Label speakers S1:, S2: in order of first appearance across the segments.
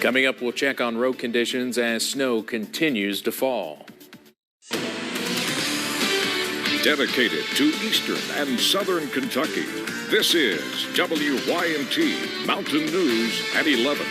S1: Coming up, we'll check on road conditions as snow continues to fall.
S2: Dedicated to Eastern and Southern Kentucky, this is WYMT Mountain News at 11.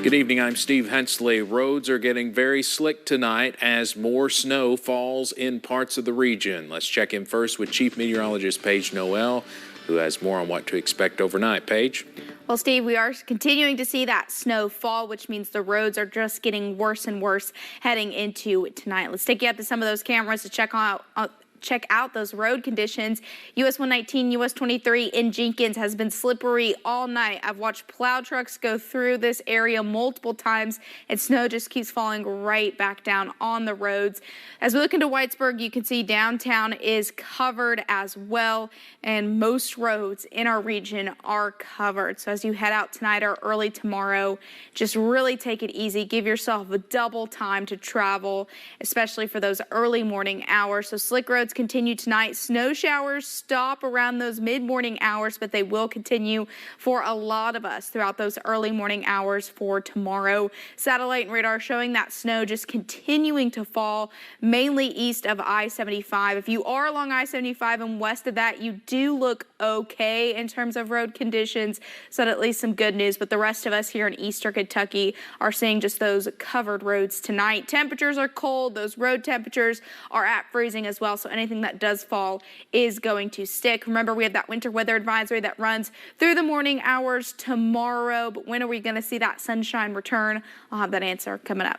S1: Good evening, I'm Steve Hensley. Roads are getting very slick tonight as more snow falls in parts of the region. Let's check in first with Chief Meteorologist Paige Noel, who has more on what to expect overnight. Paige?
S3: Well, Steve, we are continuing to see that snow fall, which means the roads are just getting worse and worse heading into tonight. Let's take you up to some of those cameras to check out those road conditions. US 119, US 23 in Jenkins has been slippery all night. I've watched plow trucks go through this area multiple times, and snow just keeps falling right back down on the roads. As we look into Whitesburg, you can see downtown is covered as well, and most roads in our region are covered. So as you head out tonight or early tomorrow, just really take it easy. Give yourself a double time to travel, especially for those early morning hours. So slick roads continue tonight. Snow showers stop around those mid-morning hours, but they will continue for a lot of us throughout those early morning hours for tomorrow. Satellite and radar showing that snow just continuing to fall, mainly east of I-75. If you are along I-75 and west of that, you do look okay in terms of road conditions, so at least some good news. But the rest of us here in eastern Kentucky are seeing just those covered roads tonight. Temperatures are cold. Those road temperatures are at freezing as well, so anything that does fall is going to stick. Remember, we have that winter weather advisory that runs through the morning hours tomorrow, but when are we going to see that sunshine return? I'll have that answer coming up.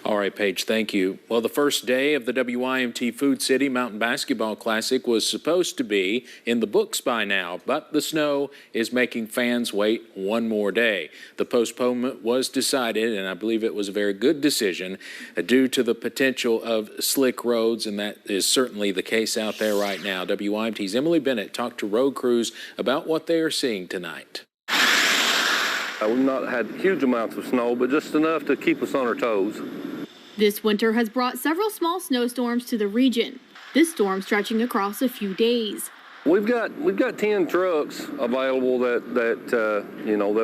S1: All right, Paige, thank you. Well, the first day of the WYMT Food City Mountain Basketball Classic was supposed to be in the books by now, but the snow is making fans wait one more day. The postponement was decided, and I believe it was a very good decision, due to the potential of slick roads, and that is certainly the case out there right now. WYMT's Emily Bennett talked to road crews about what they are seeing tonight.
S4: We've not had huge amounts of snow, but just enough to keep us on our toes.
S5: This winter has brought several small snowstorms to the region, this storm stretching across a few days.
S4: We've got 10 trucks available that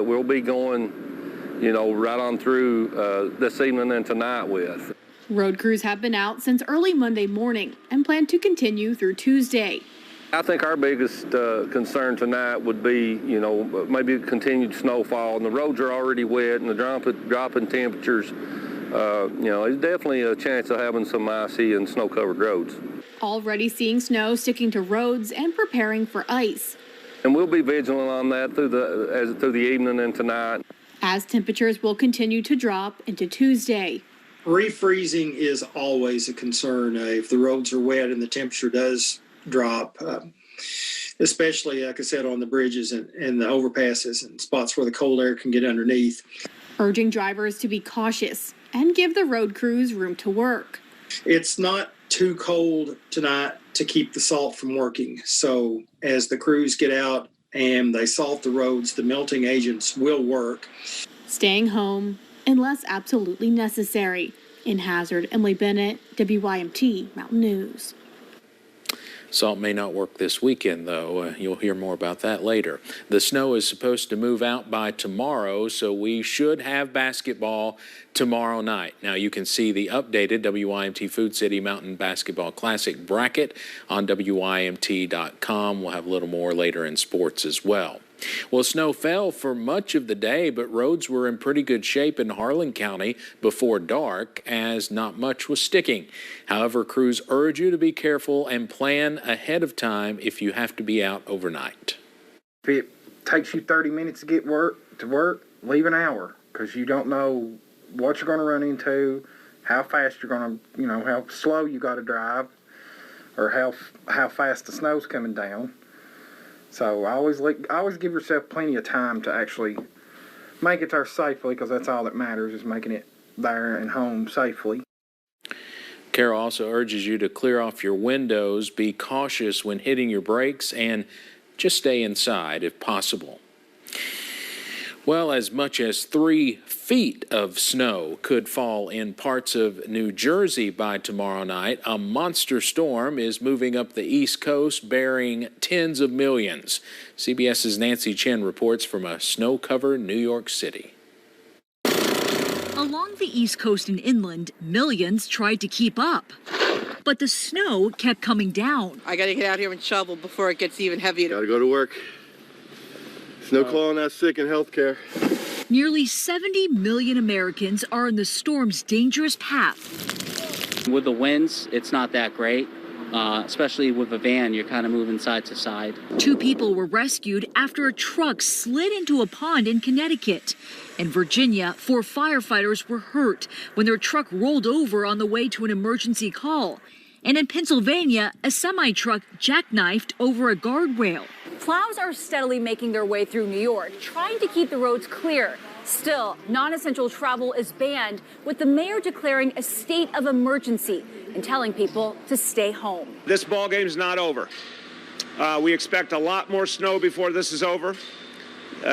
S4: will be going, right on through this evening and tonight with.
S5: Road crews have been out since early Monday morning and plan to continue through Tuesday.
S4: I think our biggest concern tonight would be, maybe continued snowfall, and the roads are already wet, and the dropping temperatures. There's definitely a chance of having some icy and snow-covered roads.
S5: Already seeing snow sticking to roads and preparing for ice.
S4: And we'll be vigilant on that through the evening and tonight.
S5: As temperatures will continue to drop into Tuesday.
S6: Refreezing is always a concern if the roads are wet and the temperature does drop, especially, like I said, on the bridges and the overpasses and spots where the cold air can get underneath.
S5: Urging drivers to be cautious and give the road crews room to work.
S6: It's not too cold tonight to keep the salt from working. So as the crews get out and they salt the roads, the melting agents will work.
S5: Staying home unless absolutely necessary. In Hazard, Emily Bennett, WYMT Mountain News.
S1: Salt may not work this weekend, though. You'll hear more about that later. The snow is supposed to move out by tomorrow, so we should have basketball tomorrow night. Now, you can see the updated WYMT Food City Mountain Basketball Classic bracket on WYMT.com. We'll have a little more later in sports as well. Well, snow fell for much of the day, but roads were in pretty good shape in Harlan County before dark, as not much was sticking. However, crews urge you to be careful and plan ahead of time if you have to be out overnight.
S7: If it takes you 30 minutes to get to work, leave an hour, because you don't know what you're going to run into, how fast you're going to, how slow you got to drive, or how fast the snow's coming down. So I always give yourself plenty of time to actually make it there safely, because that's all that matters, is making it there and home safely.
S1: Carol also urges you to clear off your windows, be cautious when hitting your brakes, and just stay inside if possible. Well, as much as 3 feet of snow could fall in parts of New Jersey by tomorrow night. A monster storm is moving up the East Coast, bearing tens of millions. CBS's Nancy Chen reports from a snow-covered New York City.
S8: Along the East Coast and inland, millions tried to keep up. But the snow kept coming down.
S9: I got to get out here and shovel before it gets even heavier.
S10: Got to go to work. No calling out sick in healthcare.
S8: Nearly 70 million Americans are in the storm's dangerous path.
S11: With the winds, it's not that great. Especially with a van, you're kind of moving side to side.
S8: 2 people were rescued after a truck slid into a pond in Connecticut. In Virginia, 4 firefighters were hurt when their truck rolled over on the way to an emergency call. And in Pennsylvania, a semi-truck jackknifed over a guardrail.
S12: Plows are steadily making their way through New York, trying to keep the roads clear. Still, non-essential travel is banned, with the mayor declaring a state of emergency and telling people to stay home.
S13: This ball game's not over. We expect a lot more snow before this is over.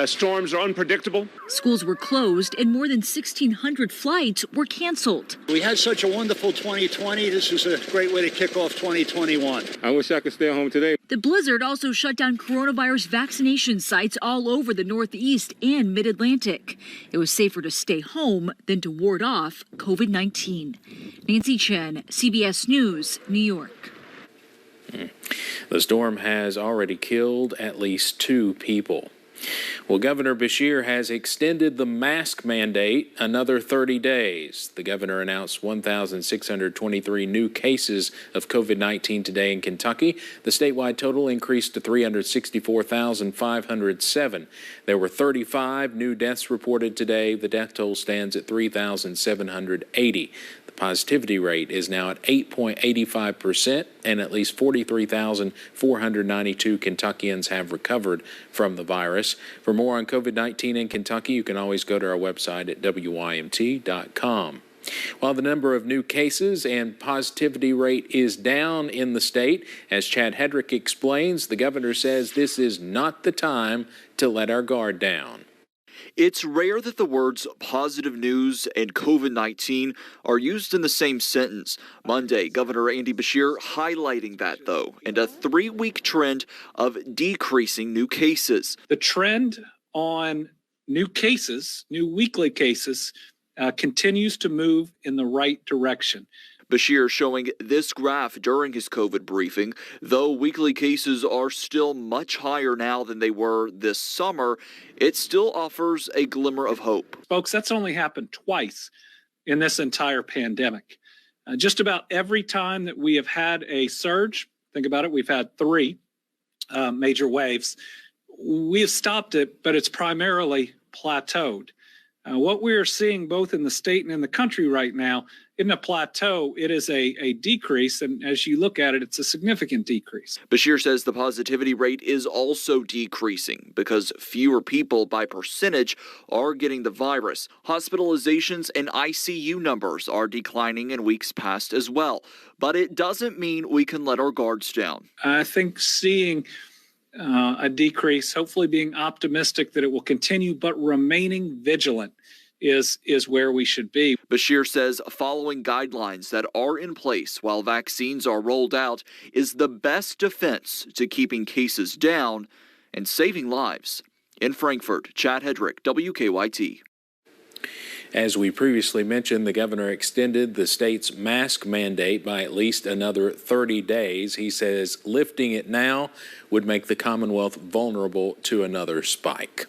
S13: Storms are unpredictable.
S8: Schools were closed and more than 1,600 flights were canceled.
S14: We had such a wonderful 2020. This is a great way to kick off 2021.
S10: I wish I could stay home today.
S8: The blizzard also shut down coronavirus vaccination sites all over the Northeast and Mid-Atlantic. It was safer to stay home than to ward off COVID-19. Nancy Chen, CBS News, New York.
S1: The storm has already killed at least 2 people. Well, Governor Beshear has extended the mask mandate another 30 days. The governor announced 1,623 new cases of COVID-19 today in Kentucky. The statewide total increased to 364,507. There were 35 new deaths reported today. The death toll stands at 3,780. The positivity rate is now at 8.85%, and at least 43,492 Kentuckians have recovered from the virus. For more on COVID-19 in Kentucky, you can always go to our website at WYMT.com. While the number of new cases and positivity rate is down in the state, as Chad Hedrick explains, the governor says this is not the time to let our guard down.
S15: It's rare that the words positive news and COVID-19 are used in the same sentence. Monday, Governor Andy Beshear highlighting that, though, and a 3-week trend of decreasing new cases.
S16: The trend on new cases, new weekly cases, continues to move in the right direction.
S15: Beshear showing this graph during his COVID briefing. Though weekly cases are still much higher now than they were this summer, it still offers a glimmer of hope.
S16: Folks, that's only happened twice in this entire pandemic. Just about every time that we have had a surge, think about it, we've had 3 major waves. We have stopped it, but it's primarily plateaued. What we are seeing both in the state and in the country right now isn't a plateau, it is a decrease, and as you look at it, it's a significant decrease.
S15: Beshear says the positivity rate is also decreasing because fewer people by percentage are getting the virus. Hospitalizations and ICU numbers are declining in weeks past as well, but it doesn't mean we can let our guards down.
S16: I think seeing a decrease, hopefully being optimistic that it will continue, but remaining vigilant is where we should be.
S15: Beshear says following guidelines that are in place while vaccines are rolled out is the best defense to keeping cases down and saving lives. In Frankfort, Chad Hedrick, WKYT.
S1: As we previously mentioned, the governor extended the state's mask mandate by at least another 30 days. He says lifting it now would make the Commonwealth vulnerable to another spike.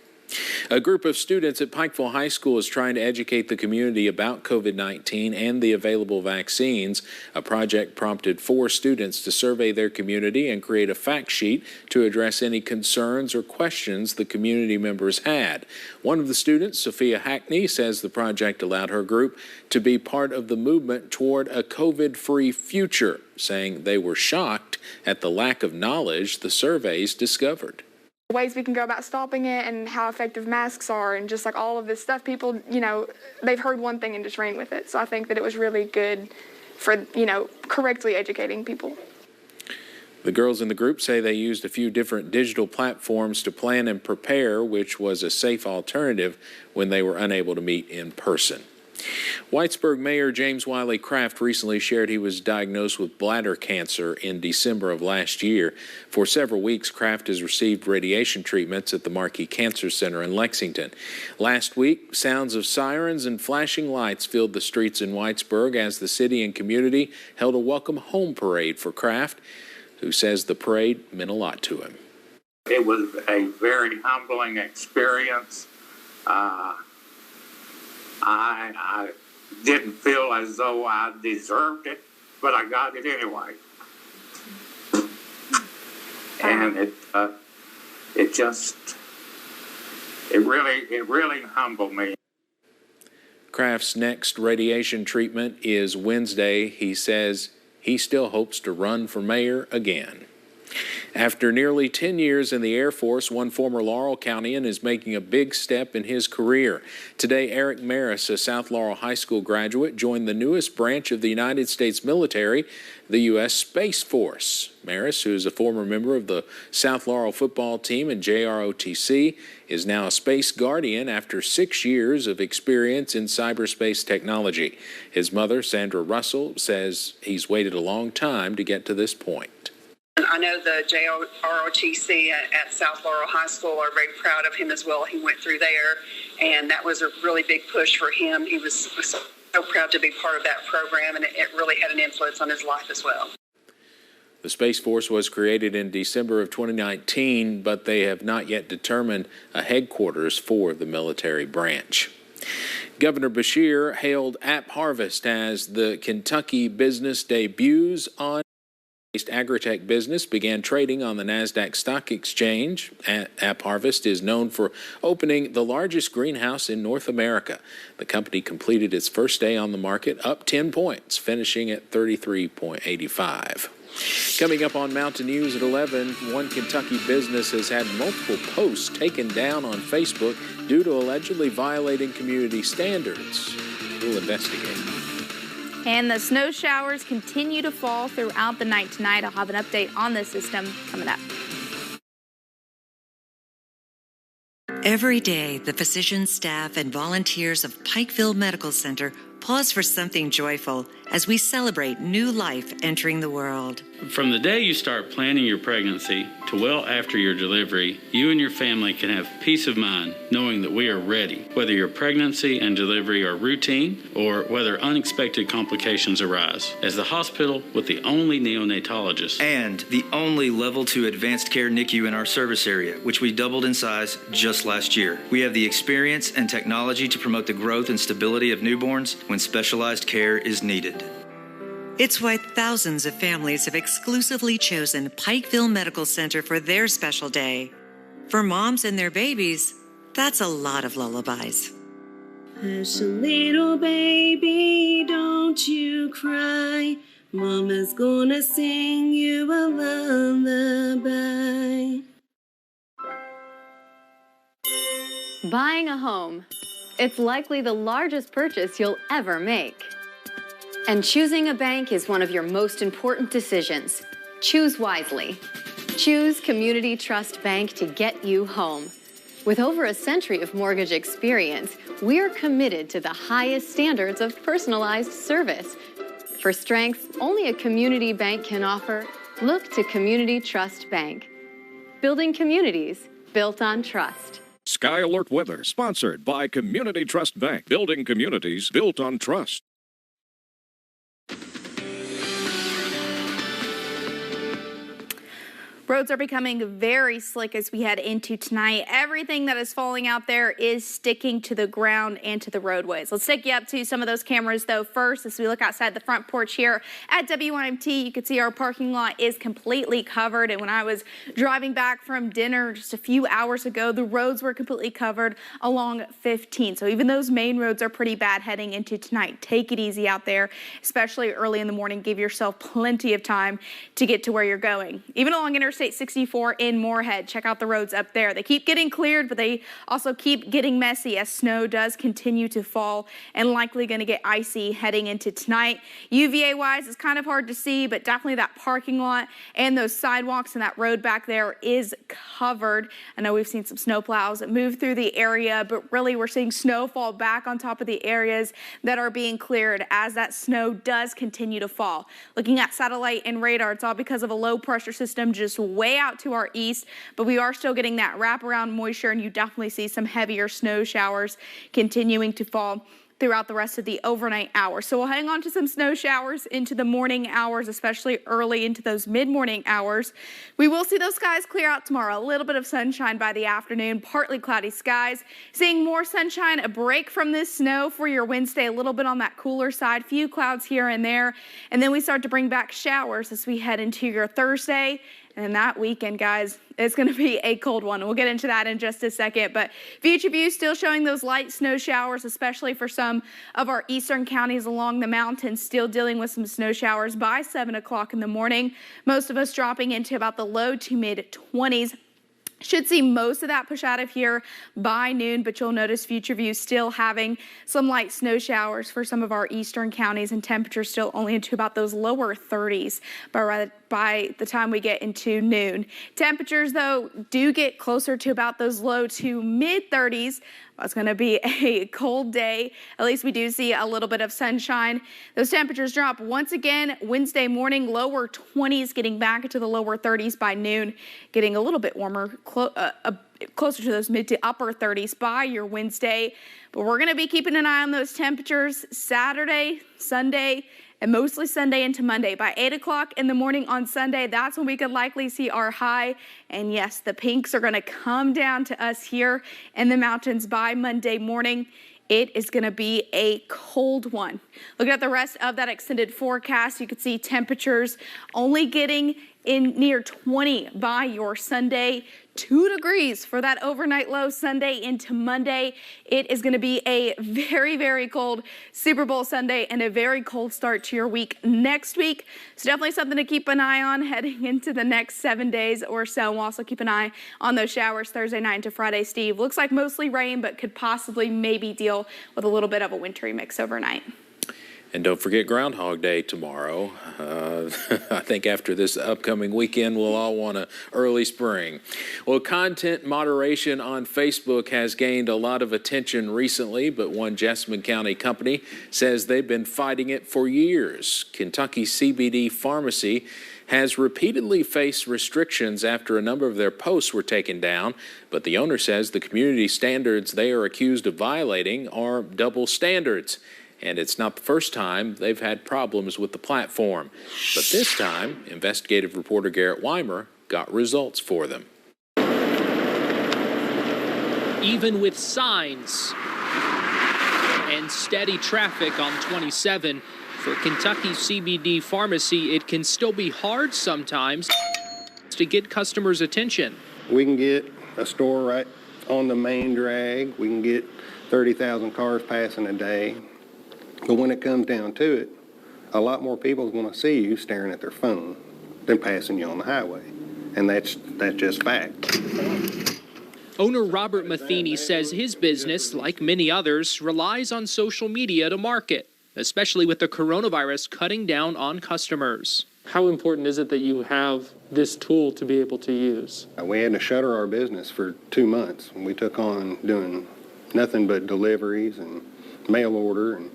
S1: A group of students at Pikeville High School is trying to educate the community about COVID-19 and the available vaccines. A project prompted 4 students to survey their community and create a fact sheet to address any concerns or questions the community members had. One of the students, Sophia Hackney, says the project allowed her group to be part of the movement toward a COVID-free future, saying they were shocked at the lack of knowledge the surveys discovered.
S17: Ways we can go about stopping it and how effective masks are and just like all of this stuff. People, they've heard one thing and just ran with it. So I think that it was really good for, correctly educating people.
S1: The girls in the group say they used a few different digital platforms to plan and prepare, which was a safe alternative when they were unable to meet in person. Whitesburg Mayor James Wiley Kraft recently shared he was diagnosed with bladder cancer in December of last year. For several weeks, Kraft has received radiation treatments at the Markey Cancer Center in Lexington. Last week, sounds of sirens and flashing lights filled the streets in Whitesburg as the city and community held a welcome home parade for Kraft, who says the parade meant a lot to him.
S18: It was a very humbling experience. I didn't feel as though I deserved it, but I got it anyway. And it really humbled me.
S1: Kraft's next radiation treatment is Wednesday. He says he still hopes to run for mayor again. After nearly 10 years in the Air Force, one former Laurel Countyan is making a big step in his career. Today, Eric Maris, a South Laurel High School graduate, joined the newest branch of the United States military, the U.S. Space Force. Maris, who is a former member of the South Laurel football team and JROTC, is now a space guardian after 6 years of experience in cyberspace technology. His mother, Sandra Russell, says he's waited a long time to get to this point.
S19: I know the JROTC at South Laurel High School are very proud of him as well. He went through there, and that was a really big push for him. He was so proud to be part of that program, and it really had an influence on his life as well.
S1: The Space Force was created in December of 2019, but they have not yet determined a headquarters for the military branch. Governor Beshear hailed App Harvest as the Kentucky business debuts on Agritech business began trading on the NASDAQ Stock Exchange. App Harvest is known for opening the largest greenhouse in North America. The company completed its first day on the market, up 10 points, finishing at 33.85. Coming up on Mountain News at 11, one Kentucky business has had multiple posts taken down on Facebook due to allegedly violating community standards. We'll investigate.
S3: And the snow showers continue to fall throughout the night tonight. I'll have an update on this system coming up.
S20: Every day, the physicians, staff, and volunteers of Pikeville Medical Center pause for something joyful as we celebrate new life entering the world.
S21: From the day you start planning your pregnancy to well after your delivery, you and your family can have peace of mind knowing that we are ready, whether your pregnancy and delivery are routine or whether unexpected complications arise. As the hospital with the only neonatologist
S22: and the only level 2 advanced care NICU in our service area, which we doubled in size just last year, we have the experience and technology to promote the growth and stability of newborns when specialized care is needed.
S20: It's why thousands of families have exclusively chosen Pikeville Medical Center for their special day. For moms and their babies, that's a lot of lullabies.
S23: Hush, little baby, don't you cry. Mama's gonna sing you a lullaby.
S24: Buying a home. It's likely the largest purchase you'll ever make. And choosing a bank is one of your most important decisions. Choose wisely. Choose Community Trust Bank to get you home. With over a century of mortgage experience, we're committed to the highest standards of personalized service. For strengths only a community bank can offer, look to Community Trust Bank. Building communities built on trust.
S2: Sky Alert Weather, sponsored by Community Trust Bank. Building communities built on trust.
S3: Roads are becoming very slick as we head into tonight. Everything that is falling out there is sticking to the ground and to the roadways. Let's take you up to some of those cameras, though, first. As we look outside the front porch here at WYMT, you can see our parking lot is completely covered. And when I was driving back from dinner just a few hours ago, the roads were completely covered along 15. So even those main roads are pretty bad heading into tonight. Take it easy out there, especially early in the morning. Give yourself plenty of time to get to where you're going. Even along Interstate Interstate 64 in Moorhead. Check out the roads up there. They keep getting cleared, but they also keep getting messy as snow does continue to fall and likely going to get icy heading into tonight. UVA-wise, it's kind of hard to see, but definitely that parking lot and those sidewalks and that road back there is covered. I know we've seen some snow plows that move through the area, but really we're seeing snow fall back on top of the areas that are being cleared as that snow does continue to fall. Looking at satellite and radar, it's all because of a low pressure system just way out to our east, but we are still getting that wraparound moisture, and you definitely see some heavier snow showers continuing to fall throughout the rest of the overnight hours. So we'll hang on to some snow showers into the morning hours, especially early into those mid-morning hours. We will see those skies clear out tomorrow. A little bit of sunshine by the afternoon, partly cloudy skies. Seeing more sunshine, a break from this snow for your Wednesday, a little bit on that cooler side, few clouds here and there. And then we start to bring back showers as we head into your Thursday. And that weekend, guys, it's going to be a cold one. We'll get into that in just a second. But Future View still showing those light snow showers, especially for some of our eastern counties along the mountains, still dealing with some snow showers by 7 o'clock in the morning. Most of us dropping into about the low to mid-20s. Should see most of that push out of here by noon, but you'll notice Future View still having some light snow showers for some of our eastern counties, and temperatures still only into about those lower 30s by the time we get into noon. Temperatures, though, do get closer to about those low to mid-30s. It's going to be a cold day. At least we do see a little bit of sunshine. Those temperatures drop once again Wednesday morning, lower 20s, getting back into the lower 30s by noon, getting a little bit warmer, closer to those mid to upper 30s by your Wednesday. But we're going to be keeping an eye on those temperatures Saturday, Sunday, and mostly Sunday into Monday. By 8 o'clock in the morning on Sunday, that's when we could likely see our high. And yes, the pinks are going to come down to us here in the mountains by Monday morning. It is going to be a cold one. Looking at the rest of that extended forecast, you can see temperatures only getting in near 20 by your Sunday. 2 degrees for that overnight low Sunday into Monday. It is going to be a very, very cold Super Bowl Sunday and a very cold start to your week next week. So definitely something to keep an eye on heading into the next 7 days or so. We'll also keep an eye on those showers Thursday night into Friday, Steve. Looks like mostly rain, but could possibly maybe deal with a little bit of a wintry mix overnight.
S1: And don't forget Groundhog Day tomorrow. I think after this upcoming weekend, we'll all want an early spring. Well, content moderation on Facebook has gained a lot of attention recently, but one Jessamine County company says they've been fighting it for years. Kentucky CBD Pharmacy has repeatedly faced restrictions after a number of their posts were taken down, but the owner says the community standards they are accused of violating are double standards. And it's not the first time they've had problems with the platform. But this time, investigative reporter Garrett Weimer got results for them.
S4: Even with signs and steady traffic on 27, for Kentucky CBD Pharmacy, it can still be hard sometimes to get customers' attention.
S5: We can get a store right on the main drag. We can get 30,000 cars passing a day. But when it comes down to it, a lot more people want to see you staring at their phone than passing you on the highway. And that's just fact.
S4: Owner Robert Matheny says his business, like many others, relies on social media to market, especially with the coronavirus cutting down on customers.
S6: How important is it that you have this tool to be able to use?
S5: We had to shutter our business for 2 months. We took on doing nothing but deliveries and mail order, and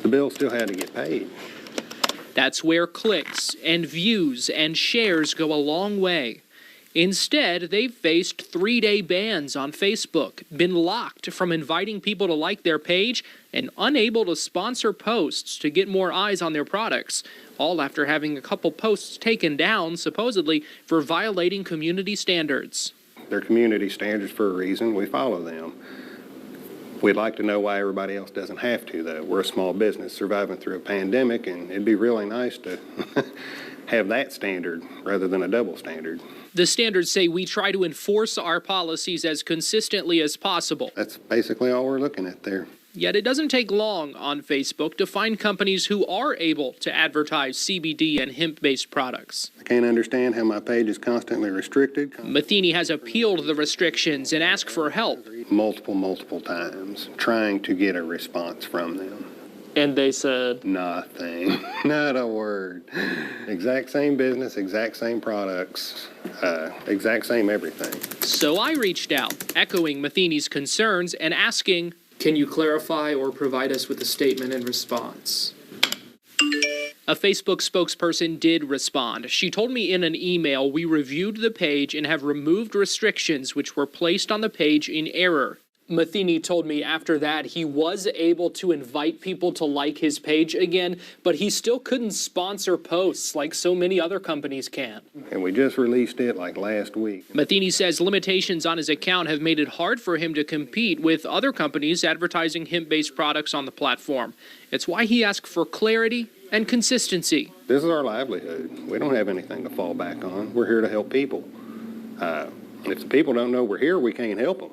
S5: the bill still had to get paid.
S4: That's where clicks and views and shares go a long way. Instead, they've faced 3-day bans on Facebook, been locked from inviting people to like their page, and unable to sponsor posts to get more eyes on their products, all after having a couple posts taken down, supposedly, for violating community standards.
S5: They're community standards for a reason. We follow them. We'd like to know why everybody else doesn't have to, though. We're a small business surviving through a pandemic, and it'd be really nice to have that standard rather than a double standard.
S4: The standards say we try to enforce our policies as consistently as possible.
S5: That's basically all we're looking at there.
S4: Yet it doesn't take long on Facebook to find companies who are able to advertise CBD and hemp-based products.
S5: I can't understand how my page is constantly restricted.
S4: Matheny has appealed the restrictions and asked for help.
S5: Multiple times, trying to get a response from them.
S6: And they said?
S5: Nothing. Not a word. Exact same business, exact same products, exact same everything.
S4: So I reached out, echoing Matheny's concerns and asking,
S6: can you clarify or provide us with a statement in response?
S4: A Facebook spokesperson did respond. She told me in an email, we reviewed the page and have removed restrictions which were placed on the page in error.
S6: Matheny told me after that he was able to invite people to like his page again, but he still couldn't sponsor posts like so many other companies can.
S5: And we just released it like last week.
S4: Matheny says limitations on his account have made it hard for him to compete with other companies advertising hemp-based products on the platform. It's why he asked for clarity and consistency.
S5: This is our livelihood. We don't have anything to fall back on. We're here to help people. If the people don't know we're here, we can't help them.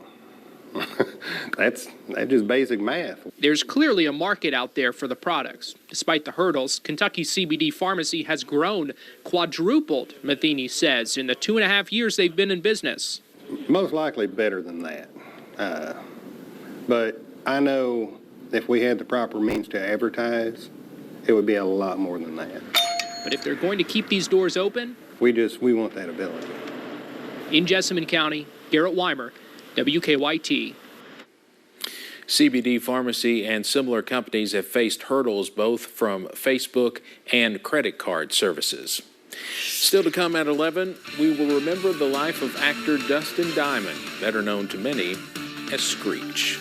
S5: That's just basic math.
S4: There's clearly a market out there for the products. Despite the hurdles, Kentucky CBD Pharmacy has grown, quadrupled, Matheny says, in the 2.5 years they've been in business.
S5: Most likely better than that. But I know if we had the proper means to advertise, it would be a lot more than that.
S4: But if they're going to keep these doors open,
S5: we want that ability.
S4: In Jessamine County, Garrett Weimer, WKYT.
S1: CBD Pharmacy and similar companies have faced hurdles both from Facebook and credit card services. Still to come at 11, we will remember the life of actor Dustin Diamond, better known to many as Screech.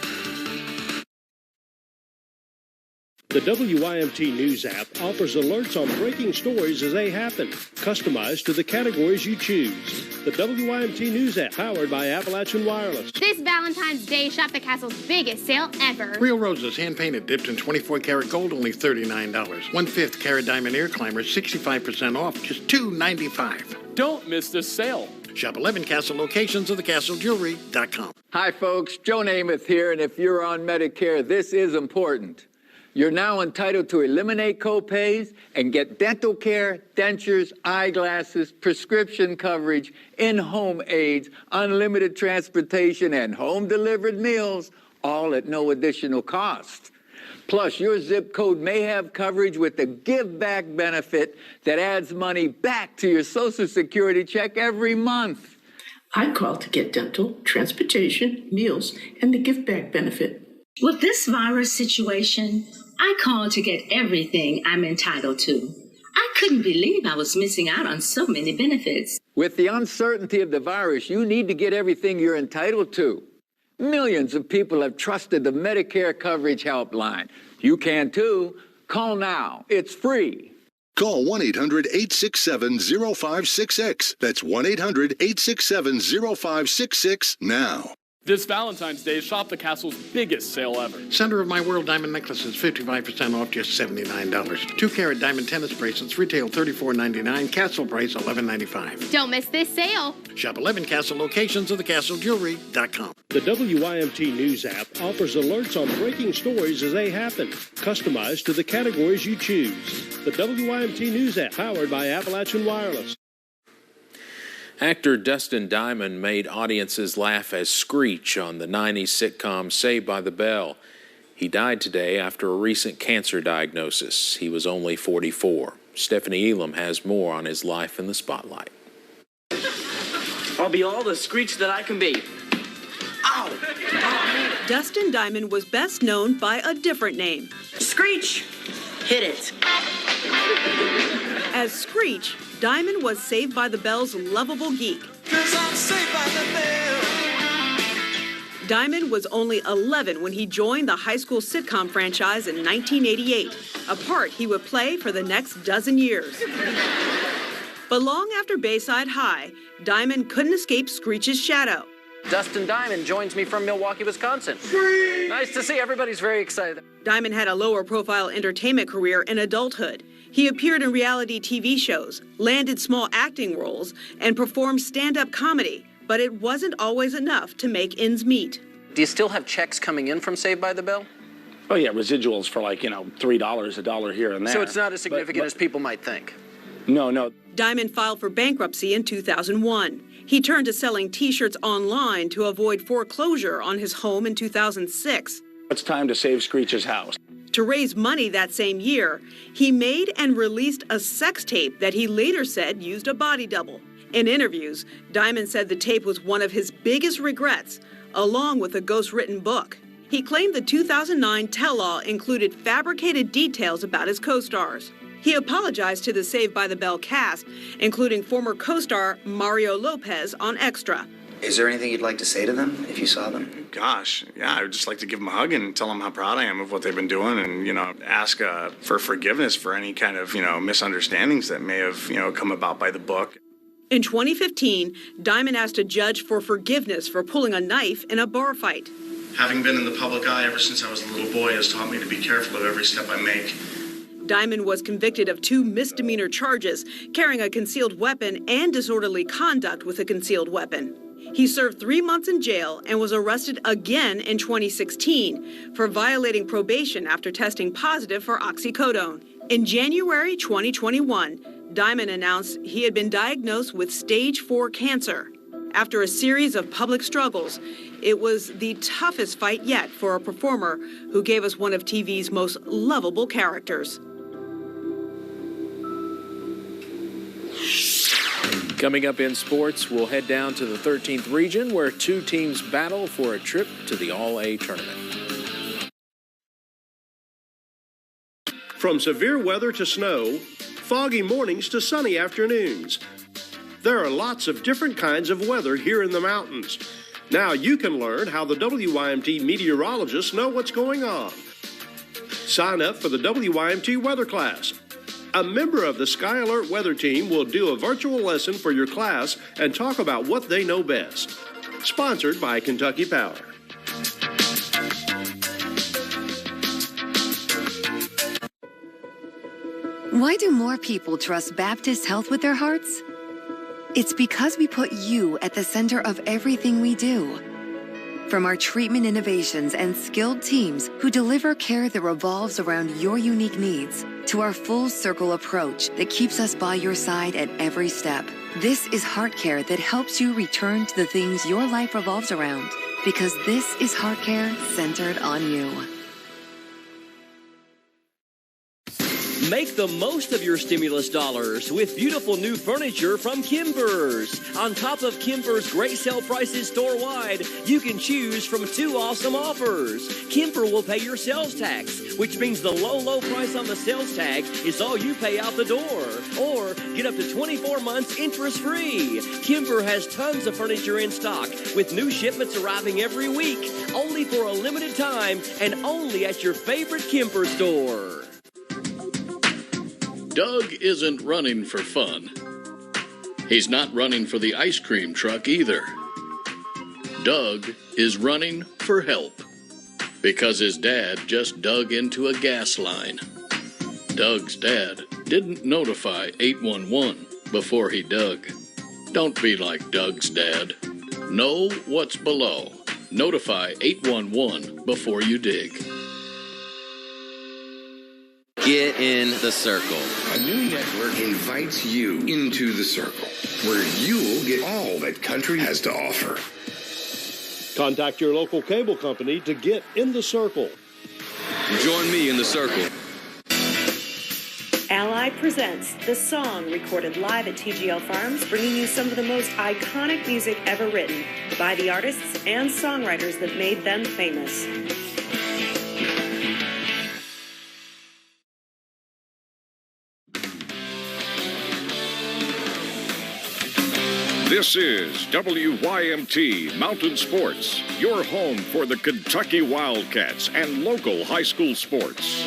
S7: The WYMT News app offers alerts on breaking stories as they happen, customized to the categories you choose. The WYMT News app, powered by Appalachian Wireless.
S9: This Valentine's Day, shop the Castle's biggest sale ever.
S14: Real roses, hand-painted, dipped in 24-karat gold, only $39. 1/5 carat diamond ear climbers, 65% off, just $2.95.
S6: Don't miss this sale.
S14: Shop 11 Castle locations of thecastlejewelry.com.
S11: Hi, folks. Joe Namath here, and if you're on Medicare, this is important. You're now entitled to eliminate copays and get dental care, dentures, eyeglasses, prescription coverage, in-home aids, unlimited transportation, and home-delivered meals, all at no additional cost. Plus, your zip code may have coverage with the Give Back benefit that adds money back to your Social Security check every month.
S12: I called to get dental, transportation, meals, and the Give Back benefit.
S23: With this virus situation, I called to get everything I'm entitled to. I couldn't believe I was missing out on so many benefits.
S11: With the uncertainty of the virus, you need to get everything you're entitled to. Millions of people have trusted the Medicare Coverage Helpline. You can too. Call now. It's free.
S25: Call 1-800-867-0566. That's 1-800-867-0566 now.
S6: This Valentine's Day, shop the Castle's biggest sale ever.
S14: Center of My World diamond necklaces, 55% off, just $79. 2-carat diamond tennis bracelets, retail $34.99. Castle price $11.95.
S9: Don't miss this sale.
S14: Shop 11 Castle locations of thecastlejewelry.com.
S7: The WYMT News app offers alerts on breaking stories as they happen, customized to the categories you choose. The WYMT News app, powered by Appalachian Wireless.
S1: Actor Dustin Diamond made audiences laugh as Screech on the 90s sitcom Saved by the Bell. He died today after a recent cancer diagnosis. He was only 44. Stephanie Elam has more on his life in the spotlight.
S26: I'll be all the Screech that I can be. Ow!
S27: Dustin Diamond was best known by a different name.
S26: Screech! Hit it.
S27: As Screech, Diamond was Saved by the Bell's lovable geek. 'Cause I'm saved by the bell. Diamond was only 11 when he joined the high school sitcom franchise in 1988, a part he would play for the next dozen years. But long after Bayside High, Diamond couldn't escape Screech's shadow.
S26: Dustin Diamond joins me from Milwaukee, Wisconsin. Nice to see everybody's very excited.
S27: Diamond had a lower-profile entertainment career in adulthood. He appeared in reality TV shows, landed small acting roles, and performed stand-up comedy, but it wasn't always enough to make ends meet.
S26: Do you still have checks coming in from Saved by the Bell?
S8: Oh, yeah, residuals for like, $3, $1 here and there.
S26: So it's not as significant as people might think.
S8: No.
S27: Diamond filed for bankruptcy in 2001. He turned to selling T-shirts online to avoid foreclosure on his home in 2006.
S8: It's time to save Screech's house.
S27: To raise money that same year, he made and released a sex tape that he later said used a body double. In interviews, Diamond said the tape was one of his biggest regrets, along with a ghost-written book. He claimed the 2009 tell-all included fabricated details about his co-stars. He apologized to the Saved by the Bell cast, including former co-star Mario Lopez on Extra.
S10: Is there anything you'd like to say to them if you saw them?
S13: Gosh, yeah, I would just like to give them a hug and tell them how proud I am of what they've been doing and, ask for forgiveness for any kind of, misunderstandings that may have, come about by the book.
S27: In 2015, Diamond asked a judge for forgiveness for pulling a knife in a bar fight.
S13: Having been in the public eye ever since I was a little boy has taught me to be careful of every step I make.
S27: Diamond was convicted of 2 misdemeanor charges, carrying a concealed weapon and disorderly conduct with a concealed weapon. He served 3 months in jail and was arrested again in 2016 for violating probation after testing positive for oxycodone. In January 2021, Diamond announced he had been diagnosed with stage 4 cancer. After a series of public struggles, it was the toughest fight yet for a performer who gave us one of TV's most lovable characters.
S1: Coming up in sports, we'll head down to the 13th region where 2 teams battle for a trip to the All-A tournament.
S7: From severe weather to snow, foggy mornings to sunny afternoons. There are lots of different kinds of weather here in the mountains. Now you can learn how the WYMT meteorologists know what's going on. Sign up for the WYMT weather class. A member of the Sky Alert weather team will do a virtual lesson for your class and talk about what they know best. Sponsored by Kentucky Power.
S15: Why do more people trust Baptist Health with their hearts? It's because we put you at the center of everything we do. From our treatment innovations and skilled teams who deliver care that revolves around your unique needs, to our full circle approach that keeps us by your side at every step. This is heart care that helps you return to the things your life revolves around, because this is heart care centered on you.
S16: Make the most of your stimulus dollars with beautiful new furniture from Kimber's. On top of Kimber's great sale prices store-wide, you can choose from 2 awesome offers. Kimber will pay your sales tax, which means the low price on the sales tag is all you pay out the door. Or get up to 24 months interest-free. Kimber has tons of furniture in stock, with new shipments arriving every week, only for a limited time and only at your favorite Kimber store.
S2: Doug isn't running for fun. He's not running for the ice cream truck either. Doug is running for help because his dad just dug into a gas line. Doug's dad didn't notify 811 before he dug. Don't be like Doug's dad. Know what's below. Notify 811 before you dig.
S17: Get in the circle.
S18: A new network invites you into the circle, where you'll get all that country has to offer.
S7: Contact your local cable company to get in the circle.
S17: Join me in the circle.
S27: Ally presents the song recorded live at TGL Farms, bringing you some of the most iconic music ever written by the artists and songwriters that made them famous.
S2: This is WYMT Mountain Sports, your home for the Kentucky Wildcats and local high school sports.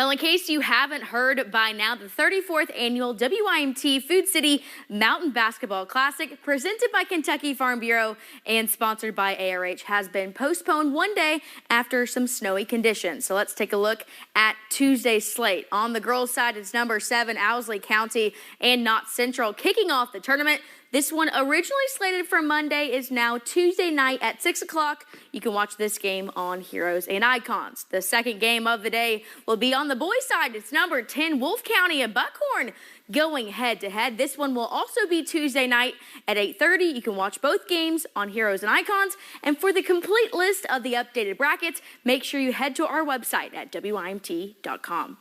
S3: Well, in case you haven't heard by now, the 34th annual WYMT Food City Mountain Basketball Classic, presented by Kentucky Farm Bureau and sponsored by ARH, has been postponed one day after some snowy conditions. So let's take a look at Tuesday's slate. On the girls' side, it's number 7, Owsley County and Knott Central kicking off the tournament. This one, originally slated for Monday, is now Tuesday night at 6 o'clock. You can watch this game on Heroes and Icons. The second game of the day will be on the boys' side. It's number 10, Wolfe County and Buckhorn going head-to-head. This one will also be Tuesday night at 8:30. You can watch both games on Heroes and Icons. And for the complete list of the updated brackets, make sure you head to our website at WYMT.com.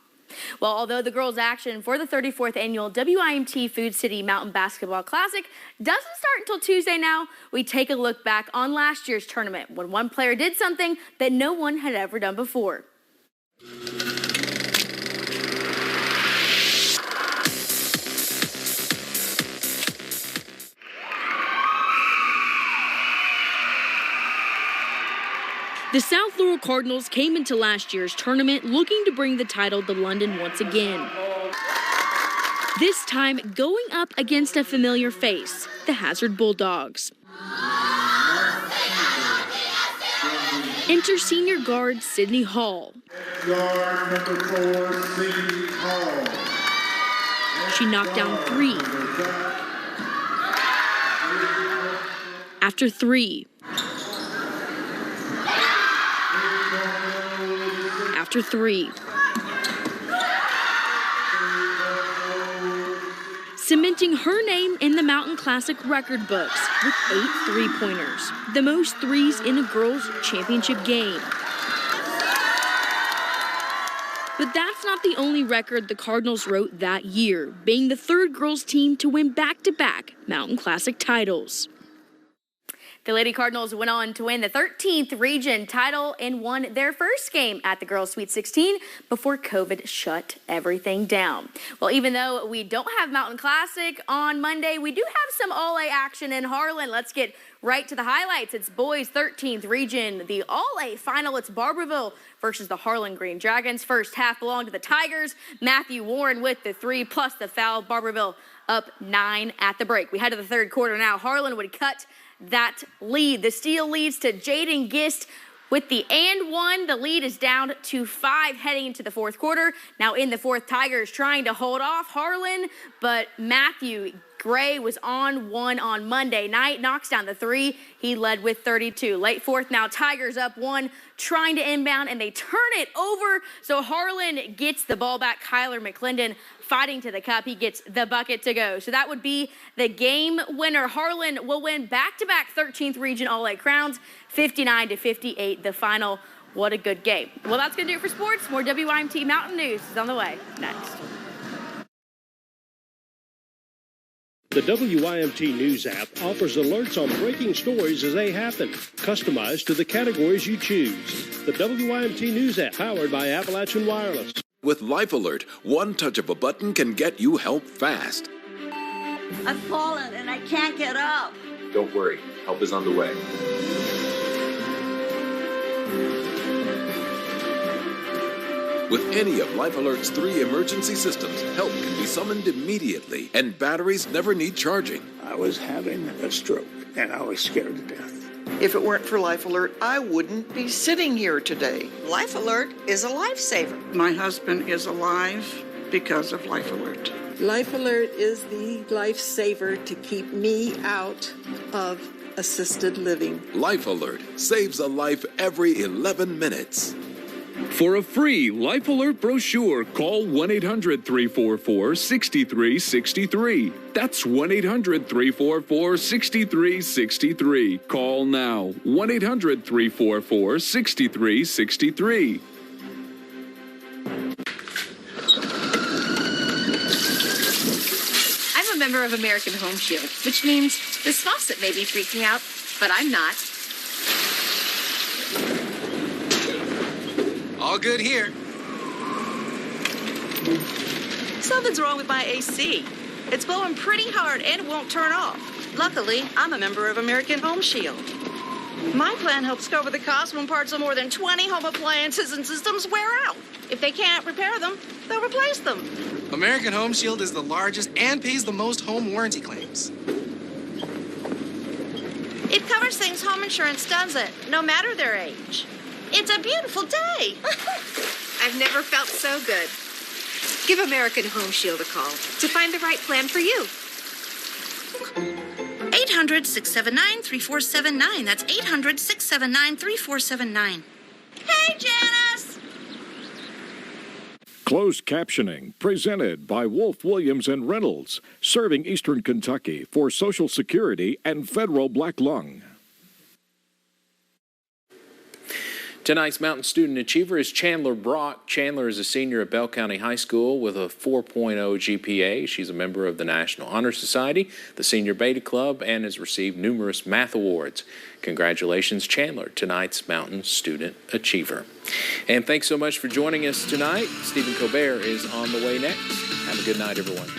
S3: Well, although the girls' action for the 34th annual WYMT Food City Mountain Basketball Classic doesn't start until Tuesday now, we take a look back on last year's tournament when one player did something that no one had ever done before. The South Laurel Cardinals came into last year's tournament looking to bring the title to London once again. This time going up against a familiar face, the Hazard Bulldogs. Enter senior guard Sydney Hall.
S5: Guard number 4, Sydney Hall.
S3: She knocked down 3. After 3. After 3. Cementing her name in the Mountain Classic record books with 8 three-pointers, the most threes in a girls' championship game. But that's not the only record the Cardinals wrote that year, being the 3rd girls team to win back-to-back Mountain Classic titles. The Lady Cardinals went on to win the 13th region title and won their first game at the Girls Sweet 16 before COVID shut everything down. Well, even though we don't have Mountain Classic on Monday, we do have some All-A action in Harlan. Let's get right to the highlights. It's boys 13th region, the All-A final. It's Barberville versus the Harlan Green Dragons. First half belonged to the Tigers. Matthew Warren with the 3 plus the foul. Barberville up 9 at the break. We head to the third quarter now. Harlan would cut that lead. The steal leads to Jaden Gist with the and 1. The lead is down to 5 heading into the fourth quarter. Now in the fourth, Tigers trying to hold off Harlan, but Matthew Gray was on 1 on Monday night, knocks down the 3. He led with 32. Late fourth, now Tigers up 1, trying to inbound, and they turn it over. So Harlan gets the ball back. Kyler McClendon fighting to the cup. He gets the bucket to go. So that would be the game winner. Harlan will win back-to-back 13th region All-A crowns, 59-58, the final. What a good game. Well, that's going to do it for sports. More WYMT Mountain News is on the way next.
S7: The WYMT News app offers alerts on breaking stories as they happen, customized to the categories you choose. The WYMT News app, powered by Appalachian Wireless.
S19: With Life Alert, one touch of a button can get you help fast.
S20: I've fallen and I can't get up.
S21: Don't worry, help is on the way.
S19: With any of Life Alert's 3 emergency systems, help can be summoned immediately, and batteries never need charging.
S22: I was having a stroke, and I was scared to death.
S24: If it weren't for Life Alert, I wouldn't be sitting here today. Life Alert is a lifesaver.
S28: My husband is alive because of Life Alert.
S29: Life Alert is the lifesaver to keep me out of assisted living.
S19: Life Alert saves a life every 11 minutes.
S30: For a free Life Alert brochure, call 1-800-344-6363. That's 1-800-344-6363. Call now. 1-800-344-6363.
S31: I'm a member of American Home Shield, which means this faucet may be freaking out, but I'm not.
S32: All good here.
S27: Something's wrong with my AC. It's blowing pretty hard and it won't turn off. Luckily, I'm a member of American Home Shield. My plan helps cover the cost when parts of more than 20 home appliances and systems wear out.
S4: If they can't repair them, they'll replace them.
S6: American Home Shield is the largest and pays the most home warranty claims.
S4: It covers things home insurance doesn't, no matter their age. It's a beautiful day.
S8: I've never felt so good. Give American Home Shield a call to find the right plan for you.
S4: 800-679-3479. That's 800-679-3479. Hey, Janice!
S9: Closed captioning presented by Wolf, Williams, and Reynolds, serving Eastern Kentucky for Social Security and Federal Black Lung.
S1: Tonight's Mountain Student Achiever is Chandler Brock. Chandler is a senior at Bell County High School with a 4.0 GPA. She's a member of the National Honor Society, the Senior Beta Club, and has received numerous math awards. Congratulations, Chandler, tonight's Mountain Student Achiever. And thanks so much for joining us tonight. Stephen Colbert is on the way next. Have a good night, everyone.